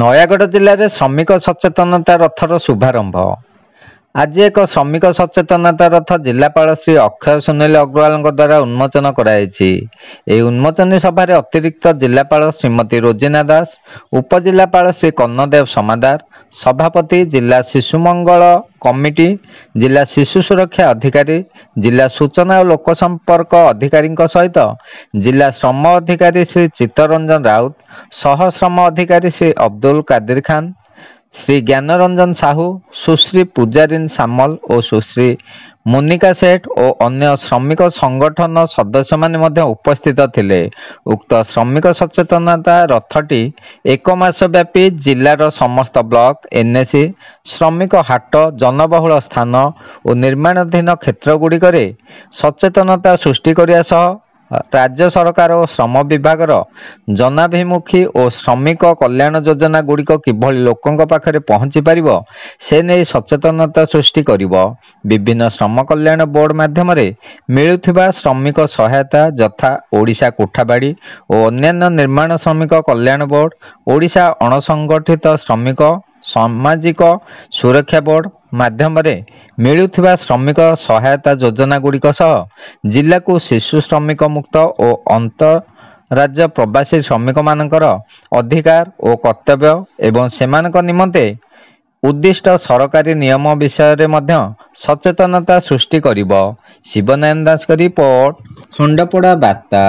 ନୟାଗଡ଼ ଜିଲ୍ଲାରେ ଶ୍ରମିକ ସଚେତନତା ରଥର ଶୁଭାରମ୍ଭ। ଆଜି ଏକ ଶ୍ରମିକ ସଚେତନତା ରଥ ଜିଲ୍ଲାପାଳ ଶ୍ରୀ ଅକ୍ଷୟ ସୁନୀଲ ଅଗ୍ରୱାଲଙ୍କ ଦ୍ୱାରା ଉନ୍ମୋଚନ କରାଯାଇଛି। ଏହି ଉନ୍ମୋଚନୀ ସଭାରେ ଅତିରିକ୍ତ ଜିଲ୍ଲାପାଳ ଶ୍ରୀମତୀ ରୋଜିନା ଦାସ, ଉପଜିଲ୍ଲାପାଳ ଶ୍ରୀ କର୍ଣ୍ଣଦେବ ସମାଦାର, ସଭାପତି, ଜିଲ୍ଲା ଶିଶୁ ମଙ୍ଗଳ କମିଟି, ଜିଲ୍ଲା ଶିଶୁ ସୁରକ୍ଷା ଅଧିକାରୀ, ଜିଲ୍ଲା ସୂଚନା ଓ ଲୋକସମ୍ପର୍କ ଅଧିକାରୀଙ୍କ ସହିତ ଜିଲ୍ଲା ଶ୍ରମ ଅଧିକାରୀ ଶ୍ରୀ ଚିତ୍ତରଞ୍ଜନ ରାଉତ, ସହ ଶ୍ରମ ଅଧିକାରୀ ଶ୍ରୀ ଅବଦୁଲ କାଦିର ଖାନ, ଶ୍ରୀ ଜ୍ଞାନରଞ୍ଜନ ସାହୁ, ସୁଶ୍ରୀ ପୂଜାରିନ ସାମଲ ଓ ସୁଶ୍ରୀ ମୁନିକା ସେଠ ଓ ଅନ୍ୟ ଶ୍ରମିକ ସଂଗଠନ ସଦସ୍ୟମାନେ ମଧ୍ୟ ଉପସ୍ଥିତ ଥିଲେ। ଉକ୍ତ ଶ୍ରମିକ ସଚେତନତା ରଥଟି ଏକ ମାସ ବ୍ୟାପୀ ଜିଲ୍ଲାର ସମସ୍ତ ବ୍ଲକ, ଏନ୍ଏସି, ଶ୍ରମିକ ହାଟ, ଜନବହୁଳ ସ୍ଥାନ ଓ ନିର୍ମାଣାଧୀନ କ୍ଷେତ୍ରଗୁଡ଼ିକରେ ସଚେତନତା ସୃଷ୍ଟି କରିବା ସହ ରାଜ୍ୟ ସରକାର ଓ ଶ୍ରମ ବିଭାଗର ଜନାଭିମୁଖୀ ଓ ଶ୍ରମିକ କଲ୍ୟାଣ ଯୋଜନା ଗୁଡ଼ିକ କିଭଳି ଲୋକଙ୍କ ପାଖରେ ପହଞ୍ଚି ପାରିବ ସେ ନେଇ ସଚେତନତା ସୃଷ୍ଟି କରିବ। ବିଭିନ୍ନ ଶ୍ରମ କଲ୍ୟାଣ ବୋର୍ଡ ମାଧ୍ୟମରେ ମିଳୁଥିବା ଶ୍ରମିକ ସହାୟତା ଯଥା ଓଡ଼ିଶା କୋଠାବାଡ଼ି ଓ ଅନ୍ୟାନ୍ୟ ନିର୍ମାଣ ଶ୍ରମିକ କଲ୍ୟାଣ ବୋର୍ଡ, ଓଡ଼ିଶା ଅଣସଂଗଠିତ ଶ୍ରମିକ ସାମାଜିକ ସୁରକ୍ଷା ବୋର୍ଡ ମାଧ୍ୟମରେ ମିଳୁଥିବା ଶ୍ରମିକ ସହାୟତା ଯୋଜନା ଗୁଡ଼ିକ ସହ ଜିଲ୍ଲାକୁ ଶିଶୁ ଶ୍ରମିକ ମୁକ୍ତ ଓ ଅନ୍ତଃରାଜ୍ୟ ପ୍ରବାସୀ ଶ୍ରମିକମାନଙ୍କର ଅଧିକାର ଓ କର୍ତ୍ତବ୍ୟ ଏବଂ ସେମାନଙ୍କ ନିମନ୍ତେ ଉଦ୍ଦିଷ୍ଟ ସରକାରୀ ନିୟମ ବିଷୟରେ ମଧ୍ୟ ସଚେତନତା ସୃଷ୍ଟି କରିବ। ଶିବନୟନ ଦାସଙ୍କ ରିପୋର୍ଟ, ଖଣ୍ଡପଡ଼ା ବାର୍ତ୍ତା।